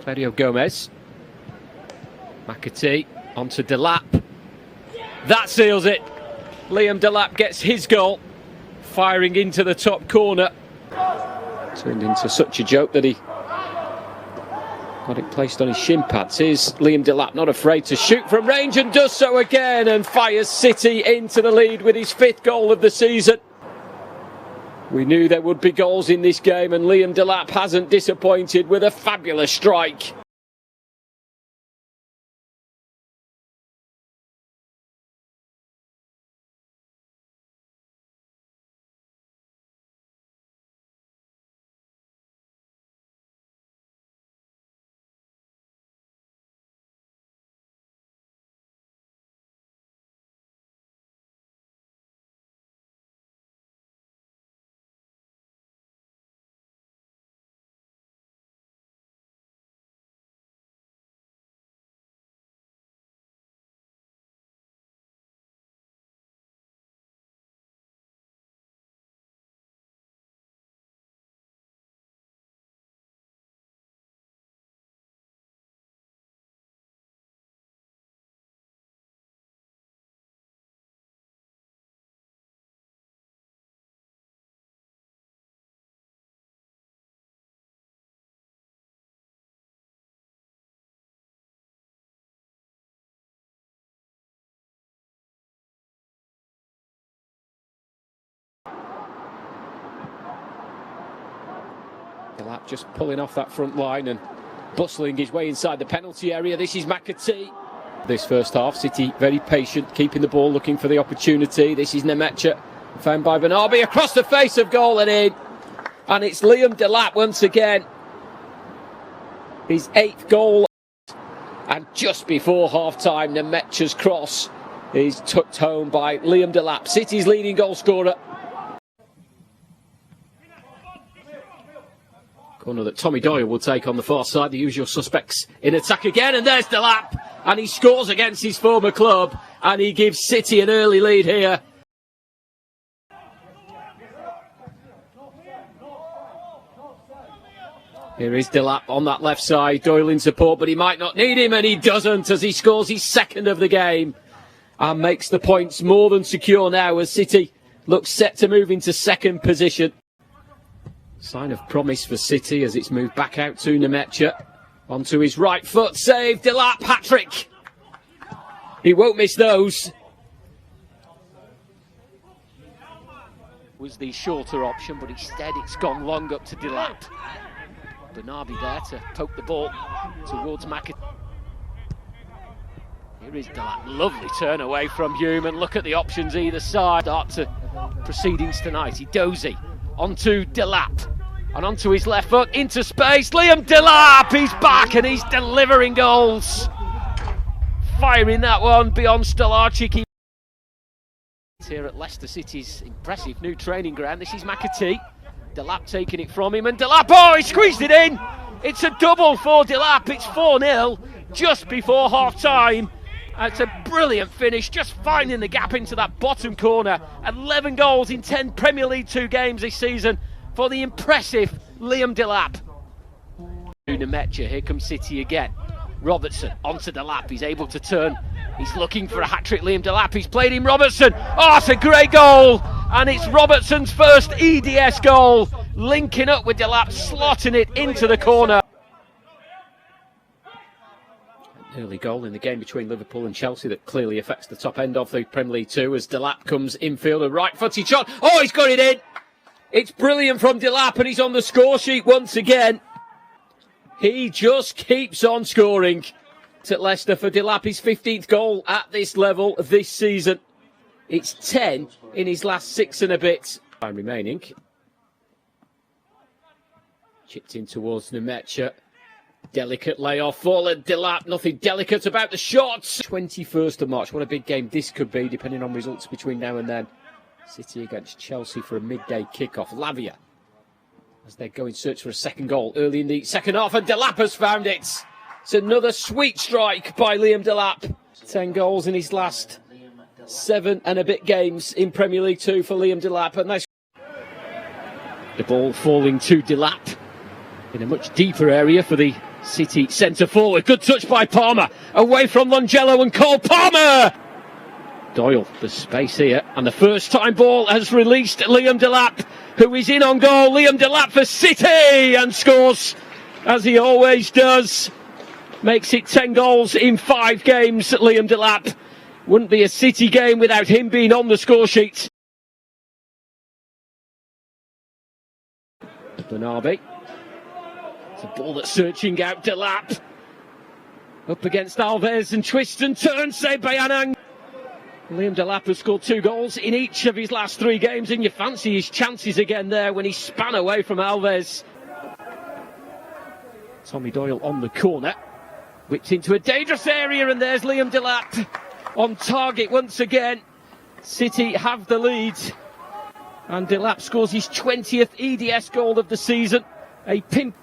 Claudio Gomez. McAtee onto Delap. That seals it. Liam Delap gets his goal, firing into the top corner. Turned into such a joke that he got it placed on his shin pads. Here's Liam Delap, not afraid to shoot from range, and does so again, and fires City into the lead with his 5th goal of the season. We knew there would be goals in this game, and Liam Delap hasn't disappointed with a fabulous strike. Delap just pulling off that front line and bustling his way inside the penalty area. This is McAtee. This first half, City very patient, keeping the ball, looking for the opportunity. This is Nemecha, found by Bernabei, across the face of goal and in. And it's Liam Delap once again. His 8th goal. And just before half-time, Nemecha's cross is tucked home by Liam Delap, City's leading goal scorer. Corner that Tommy Doyle will take on the far side. The usual suspects in attack again, and there's Delap, and he scores against his former club, and he gives City an early lead here. Here is Delap on that left side, Doyle in support, but he might not need him, and he doesn't, as he scores his 2nd of the game and makes the points more than secure now as City looks set to move into 2nd position. Sign of promise for City as it's moved back out to Nemecha. Onto his right foot, save, Delap, hat-trick. He won't miss those. Was the shorter option, but instead it's gone long up to Delap. Bernabei there to poke the ball towards McAtee. Here is Delap, lovely turn away from Hume, and look at the options either side. Start to proceedings tonight. Dozy onto Delap, and onto his left foot, into space, Liam Delap, he's back and he's delivering goals. Firing that one beyond Stolarczyk. Here at Leicester City's impressive new training ground, this is McAtee. Delap taking it from him, and Delap, oh, he squeezed it in! It's a double for Delap, it's 4-0, just before half-time. It's a brilliant finish, just finding the gap into that bottom corner. 11 goals in 10 Premier League 2 games this season for the impressive Liam Delap. Nemecha, here comes City again. Robertson onto Delap, he's able to turn. He's looking for a hat-trick, Liam Delap, he's played in Robertson. Oh, it's a great goal! And it's Robertson's first EDS goal. Linking up with Delap, slotting it into the corner. Early goal in the game between Liverpool and Chelsea that clearly affects the top end of the Premier League 2 as Delap comes infield, a right-footed shot. Oh, he's got it in! It's brilliant from Delap, and he's on the score sheet once again. He just keeps on scoring. At Leicester for Delap, his 15th goal at this level this season. It's 10 in his last 6 and a bit. Time remaining. Chipped in towards Nemecha. Delicate layoff for Delap. Nothing delicate about the shots. 21st of March. What a big game this could be, depending on results between now and then. City against Chelsea for a midday kickoff. Lavia, as they go in search for a 2nd goal early in the 2nd half, and Delap has found it. It's another sweet strike by Liam Delap. 10 goals in his last 7 and a bit games in Premier League 2 for Liam Delap. And nice. The ball falling to Delap in a much deeper area for the City centre forward, good touch by Palmer, away from Longello and Cole Palmer! Doyle, there's space here, and the first time ball has released Liam Delap, who is in on goal. Liam Delap for City, and scores, as he always does. Makes it 10 goals in 5 games, Liam Delap. Wouldn't be a City game without him being on the score sheet. Bernabe. It's a ball that's searching out Delap. Up against Alves and twists and turns, saved by Anang. Liam Delap has scored 2 goals in each of his last 3 games, and you fancy his chances again there when he span away from Alves. Tommy Doyle on the corner, whipped into a dangerous area, and there's Liam Delap on target once again. City have the lead, and Delap scores his 20th EDS goal of the season. A pimp.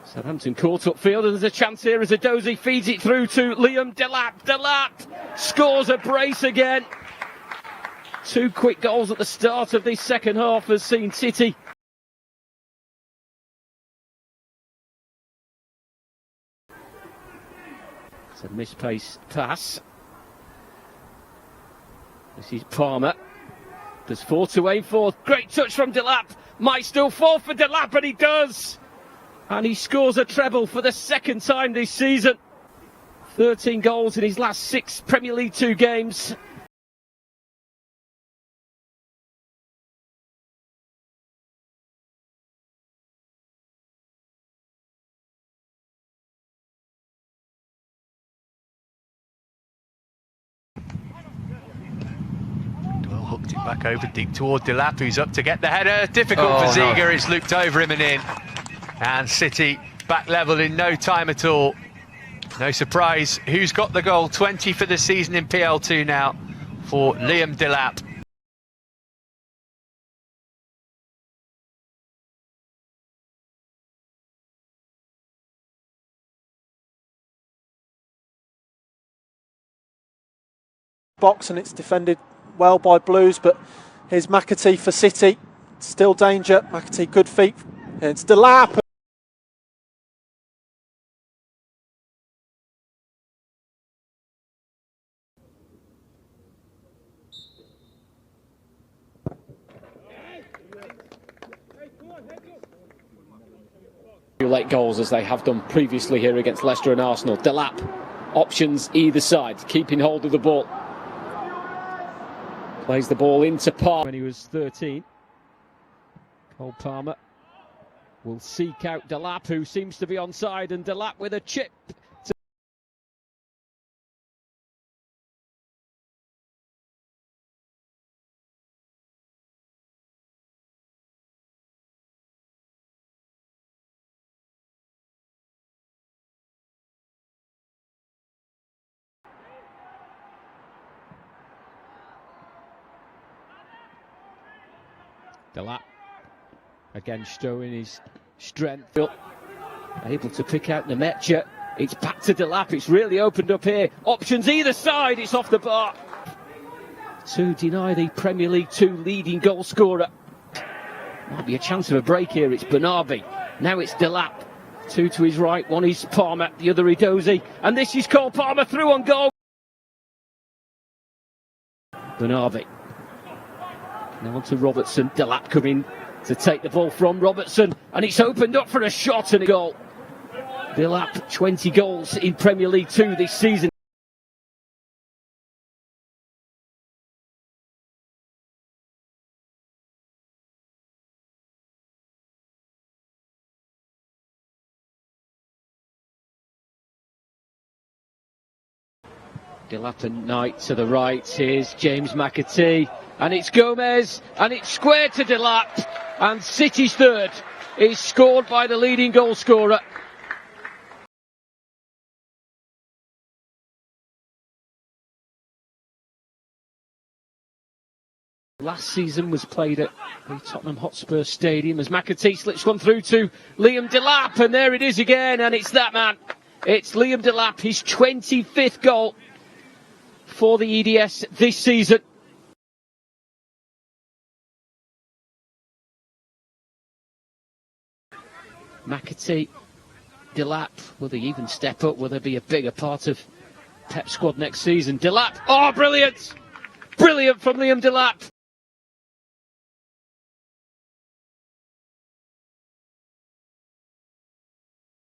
Southampton caught upfield, and there's a chance here as Adozi feeds it through to Liam Delap. Delap scores a brace again. 2 quick goals at the start of this second half has seen City. It's a misplaced pass. This is Palmer. There's 4 to aim for. Great touch from Delap. Might still fall for Delap, and he does. And he scores a treble for the 2nd time this season. 13 goals in his last 6 Premier League 2 games. Well, hooked it back over deep toward Delap, who's up to get the header. Difficult for Ziga, no. It's looped over him and in. And City back level in no time at all. No surprise, who's got the goal? 20 for the season in PL2 now for Liam Delap. Box, and it's defended well by Blues, but here's McAtee for City. Still danger. McAtee, good feet. It's Delap. Late goals as they have done previously here against Leicester and Arsenal. Delap, options either side, keeping hold of the ball. Plays the ball into Palmer when he was 13. Cole Palmer will seek out Delap, who seems to be onside, and Delap with a chip. Delap again showing his strength, able to pick out Nemetja. It's back to Delap, it's really opened up here. Options either side, it's off the bar. To deny the Premier League 2 leading goal scorer. Might be a chance of a break here, it's Bernabe. Now it's Delap. 2 to his right, 1 is Palmer, the other Edozie. And this is Cole Palmer through on goal. Bernabe. Now on to Robertson. Delap coming to take the ball from Robertson, and it's opened up for a shot and a goal. Delap, 20 goals in Premier League 2 this season. Delap and Knight to the right. Here's James McAtee. And it's Gomez, and it's square to Delap, and City's third is scored by the leading goal scorer. Last season was played at the Tottenham Hotspur Stadium as McAtee slips one through to Liam Delap, and there it is again, and it's that man. It's Liam Delap, his 25th goal for the EDS this season. McAtee Delap, will they even step up? Will they be a bigger part of Pep's squad next season? Delap, oh brilliant! Brilliant from Liam Delap!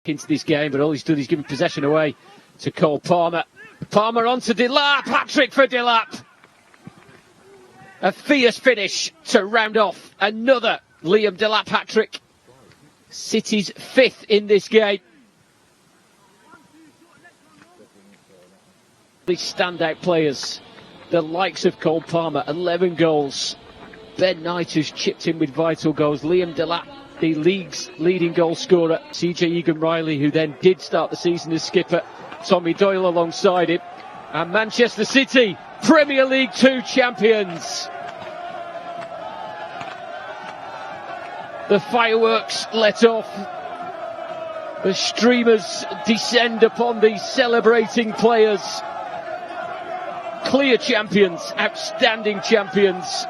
Into this game, but all he's done is given possession away to Cole Palmer. Palmer on to Delap, hat-trick for Delap! A fierce finish to round off another Liam Delap hat-trick. City's 5th in this game. These standout players, the likes of Cole Palmer, 11 goals. Ben Knight has chipped in with vital goals. Liam Delap, the league's leading goal scorer. CJ Egan-Riley, who then did start the season as skipper. Tommy Doyle alongside him. And Manchester City, Premier League 2 champions. The fireworks let off. The streamers descend upon these celebrating players. Clear champions, outstanding champions.